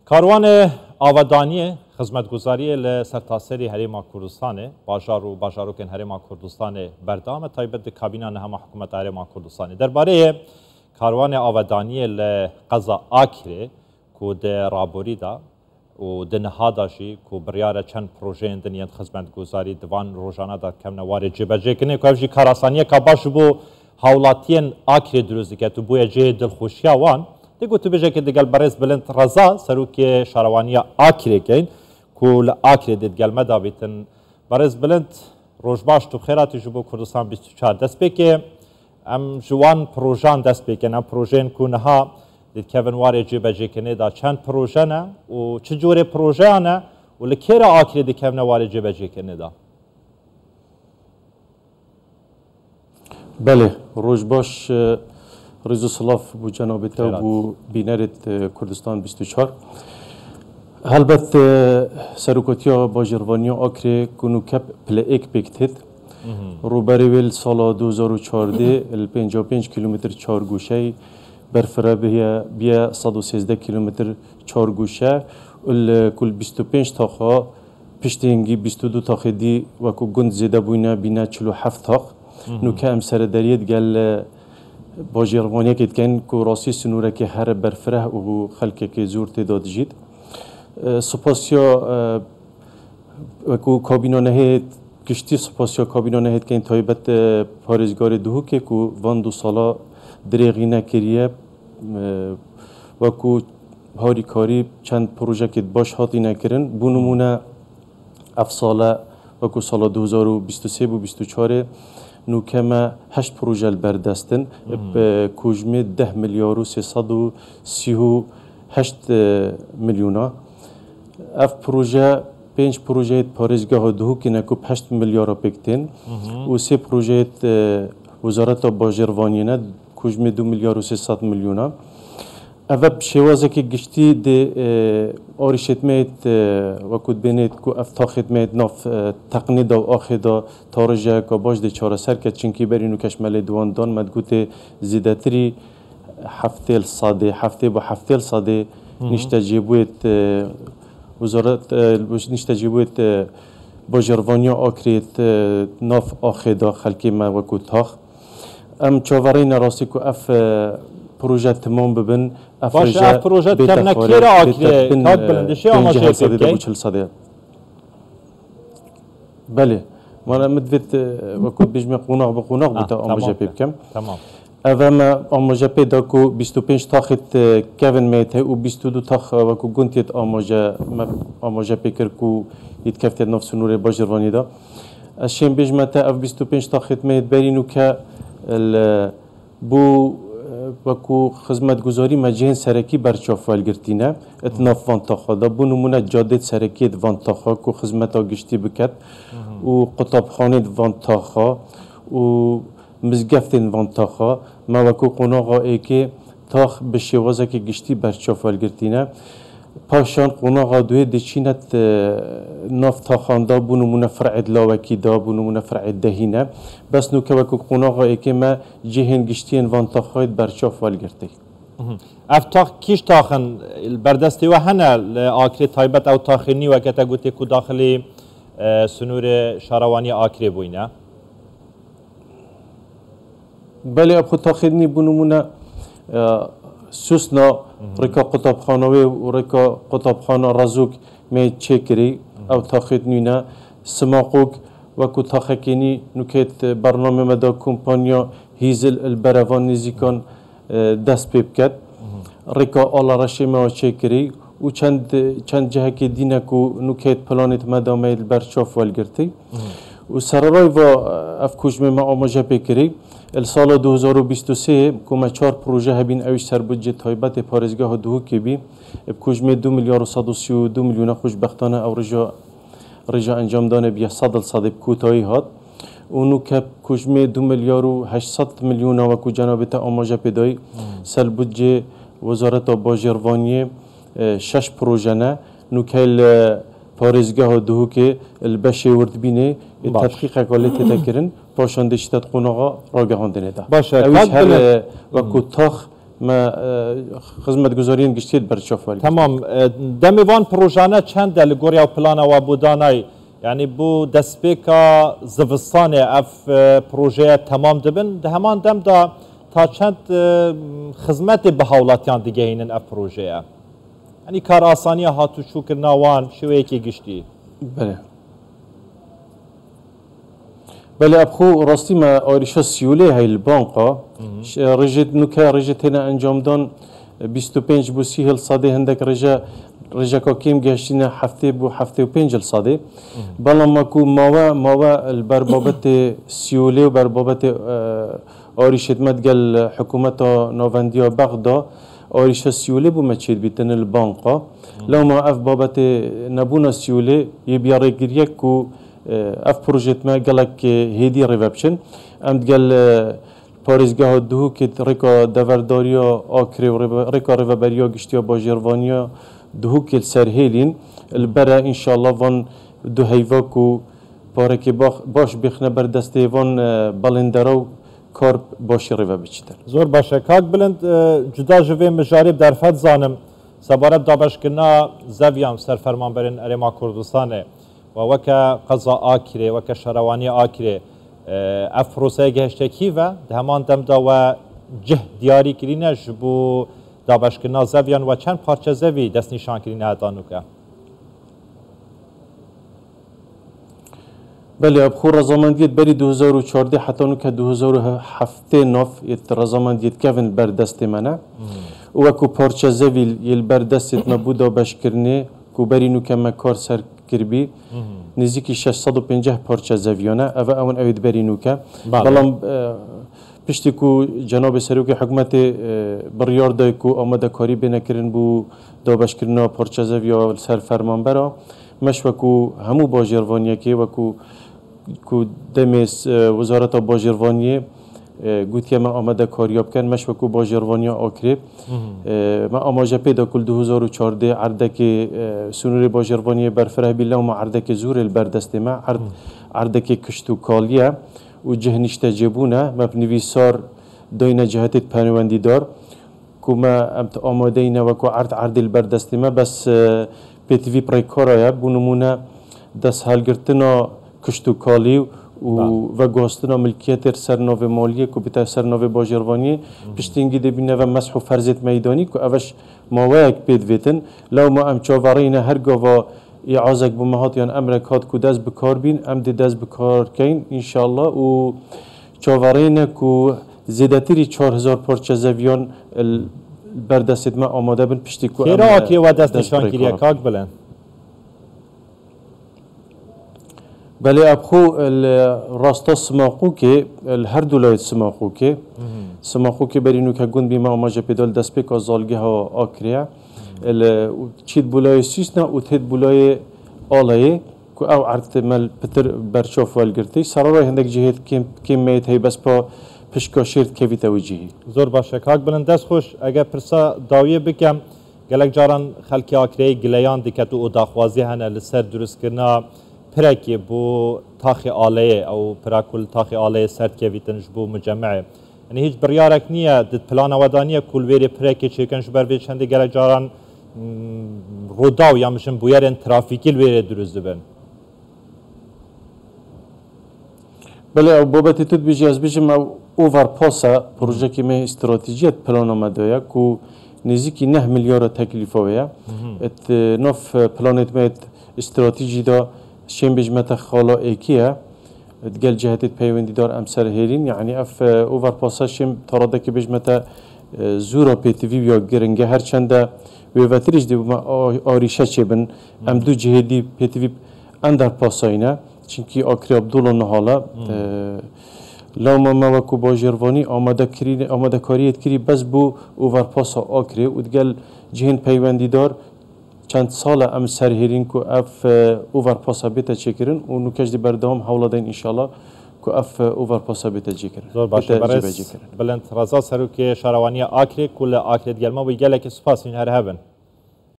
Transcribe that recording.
کاروان آودانی خدمتگزاری لسرتاسری هریما کردستان باجاروکن هریما کردستان بردام تایبت کابینه نهما حکومت هریما کردستان درباره کاروان آودانی لقضا آکره کود رابوری دا و دنهاداشی کو بریاره چند پروژه اندنیت خدمتگزاری دوان روزانه دا کم نوار جبجه کنه که افجی کاراسانیه که باش بو حولاتین آکره دروزی که تو بوی جه دلخوشی وان دیگه تو بجه که دیگل برز بلند رضا سروک شاروانی آکره کن کول آکره دیگل مداویتن برز بلند روزباش تو خیراتی جو بو کردستان 24 دست بکه ام جوان پروژان دست بکن ام پروژین کونها دید که ونواره جبجه کنه دا چند پروژه نه و چه جور پروژه نه و لکیر آکره دی که ونواره جبجه کنه دا بله روزباش رضا صلاف بو جناب تو بو بینرت کردستان 24 البته سروکاتیا باجروانی آکره کنو کپ پل ایک بکتید روبری ویل سال 2014 55 کیلومتر 4 گوشه برفره بیا 113 کیلومتر 4 گوشه کل 25 تاخه پشتینگی 22 تاخه دی وکو گند زیده بوینه بینه 47 تاخ نو که ام سرداریت گل باجروانی که کن کو راسی سنوره که هر برفره و خلک که زور تعداد جید سپاسیا وکو کابینه نهید کشتی سپاسیا کابینه نهید که این تایبت پارزگار دهو که کو وان دو سالا دریغی نکریه وکو هاری کاری چند پروژه که باش هاتی نکرن بونمونه اف ساله وکو سالا 2023 و 24 نو کما 8 پروژه البردستن به کوجمه 10 میلیارد و 338 میلیونا اف پروژه 5 پروژه پارزگاه دهو که نکو 8 میلیارد بکتن و 3 پروژه وزارت باجروانی نه کوجمه 2 میلیارد و 300 میلیونا اوه شوازه که گشتی ده آریش اتمید وکود بینید که افتا خدمت ناف تقنید و آخدا تارجه که باش ده چاره سر که چنکی برینو کشمل دوان دان مدگوت زیدتری هفته با هفته ساده نشته جیبویت وزارت نشته جیبویت باجروانی آکریت ناف آخدا خلکی ما وکود تاخ ام چاورین راستی که اف پروژه تمام ببین باشه اف پروژه کم نکیر آکره کات بلندشی آماجه بکن بله ما مدوید وکود بجمع قوناغ بقوناغ بوده آماجه بکم تمام اوه ما آماجه پیدا که 25 تاخت کون میته و 22 تاخ وکو گونتیت آماجه بکر که ید کفتید نفس نور باجروانی دا اشیم بجمع تا اف 25 تاخت میت برینو که بو وکو خدمتگزاری مجهن سرکی برچاف والگرتینه اتناف وانتاخا دا بو نمونه جاده سرکی وانتاخا که خدمت آگشتی بکد و قطابخانه وانتاخا و مزگفت وانتاخا ما وکو قناغا ای که تاخ به شوازه که گشتی برچاف والگرتینه پاشان قناغا دوی دچینت ناف تاخان دا بو نمونه فرعد لاوکی دا بو نمونه فرعد دهینه بس نو که وکو قناغا ای که ما جهن گشتین وان تاخایت برچاف والگرتی افتاخ کیش تاخن البردستی و هنه آکری تایبت او تاخینی و کتا گوتی که داخلی سنور شاروانی آکری بوینه بله اب خود تاخینی بو نمونه سوسنا رکا قطابخانوی و رکا قطابخانه رزوک می چکری او تاخید نینا سماقوک وکو تاخکینی نکت برنامه مدا کمپانیا هیزل البروان نزیکان دست پیب کد رکا آلا رشه ما چکری و چند جهه که دینه که نکت پلانت مدا میل برچاف والگرتی و سررای و افکوشم ما آماجه بکری السال 2023 که 4 پروژه هبین اوش سر بودجه تایبت پارزگاه دهو که بی بکوشم 2 میلیارد و 132 میلیون خوشبختانه او رجا انجام دانه بیا صد کوتاهی هات اونو که کوشم 2 میلیارد و 800 میلیون و کو جنابت آماجه پیدای سر بودجه وزارت باجروانی 6 پروژه نه نو که پارزگاه دهو که البشه ورد بینه تدقیق اقالت تکرن پاشان دشتت قناغا را گهاندنه ده باشه اویش هر وکو تاخ ما خدمت گذارین گشتید برچاف ولی تمام دمیوان پروژانه چند لگوریا و پلان و بودانای یعنی بو دسپیکا زوستان اف پروژه تمام دبن ده همان دم دا تا چند خدمت به حولاتیان دیگه هینن اف پروژه یعنی کار آسانی هاتو شکر ناوان شوی کی گشتی بله ابخو راستی ما آریشا سیوله های البانقا رجت نوکه رجت هنا انجام دان 25 بو 30 ساده هندک رجا کاکیم گشتین هفته بو 75 ساده بالا ما کو ماوا البربابت سیوله و بربابت آریشت مدگل حکومت نواندیا بغدا آریشا سیوله بو مچید بیتن البانقا لو ما اف بابت نبونا سیوله یه بیاره گریه کو اف پروژه ما گلک هدی ریوبشن ام دگل پاریزگاه دو که ریکا دورداریا آکری و ریکا ریوبریا گشتیا باجروانیا دو که سرهیلین البرا انشالله وان دو هیوا کو پاره که باش بخنه بر دسته وان بلندرو کار باشی ریوبچتر زور باشه کاک بلند جدا جوی مجارب در فد زانم سبارت دابش کنا زویام سرفرمانبرین ارما کردستانه و وکا قضا آکره وکا شروانی آکره اف پروسه گهشتکی و همان دم دا و جه دیاری کرینه جبو دابشکنا زویان و چند پارچه زوی دست نشان کرینه دانوکه بله ابخور رضامندیت بری 2014 حتی نوکه 2007 ناف یت رضامندیت کفن بر دست منه و کو پارچه زوی یل بر دستت نبودا بشکرنه کو بری نوکه مکار سر کربی نزدیکی 650 پارچه زویانه اون اوید بری نوکه بلام پشتی کو جناب سروک حکومت بریار دای کو آماده کاری بنکرن بو دابشکرنا پارچه زویا سر فرمان برا مش وکو همو باجروانیه که وکو دمس وزارت باجروانیه گویی ما آماده کاریاب کن مش وکو باجروانیا آکریب ما آماده پیدا کل 2014 عردک سنور باجروانیه برفره بیلا و ما عردک زور البردست ما عردک کشتو کالیه و جهنیشت جبونه ما بنویسار داینه جهت پنواندی دار که ما آماده اینه وکو عرد البردست ما بس پیتوی پرای کارایه بونمونه دست هلگرتنا کشتو کالی و گوستنا ملکیت سرناو مالیه که بیتا سرناو باجروانی پشتینگی دبینه و مسح و فرزت میدانی که اوش ماویک پید ویتن لو ما ام چاورین هر گاوا اعازک بمهات یان امرک هات که دست بکار بین ام دی دست بکار کین انشالله و چاورین که زیدتری 4000 پارچه زویان بردست ما آماده بین پشتی که خیره آکی و دست نشان کریه کاک بلن بله ابخو راستا سماقو که هر دولایت سماقو که برینو که گون بیما آماجه پیدال دست پیک از زالگه ها آکریه چید بولای سیسنا و تید بولای آلایه که او عرض مل پتر برچاف والگرتی سرارای هندک جهت کم میت هی بس پا پشکاشیرد که وی توجیهی زور باشه کاک بلند دست خوش اگر پرسا داویه بکم گلک جاران خلکی آکریه گلیان دیکتو او داخوازی هنه لسر درست کرنا پرکی بو تاخی آلیه او پراکل تاخی آلیه سرد که ویتنج بو مجمعه یعنی هیچ بریارک نیه دید پلان ودانیه کلویری پرکی چیکنش بر وی چنده گلک جاران روداو یا مشن بویرن ترافیکی الویری درست بن بله او بابتی تود بیجی از بیجیم او اوورپاسا پروژه که می استراتیجیت پلان آمده یا که نزدیکی 9 میلیارد تکلیف آویه ات ناف پلانت میت استراتیجی دا شیم بجمت خالا ایکیه دگل جهتت پیوندی دار امسر هیرین یعنی اف اوورپاسا شیم تراده که بجمت زورا پیتوی یا گرنگه هر چنده ویواتریش دی ما آریشه چه بن ام دو جهدی پیتوی اندر پاساینه چونکی آکری عبدالله نهاله لما ما وکو باجروانی آماده کاریت کری بس بو اوورپاسا آکری و دگل جهن پیوندی دار چند سال ام سرهیرین که اف اوورپاسا بیتا چکرن و نوکش دی بردام حولا دین انشالله که اف اوورپاسا بیتا چکرن زور باشه برس بلند رضا سروک شهروانی آکری کل آکری دگل ما بگله که سپاس این هر هبن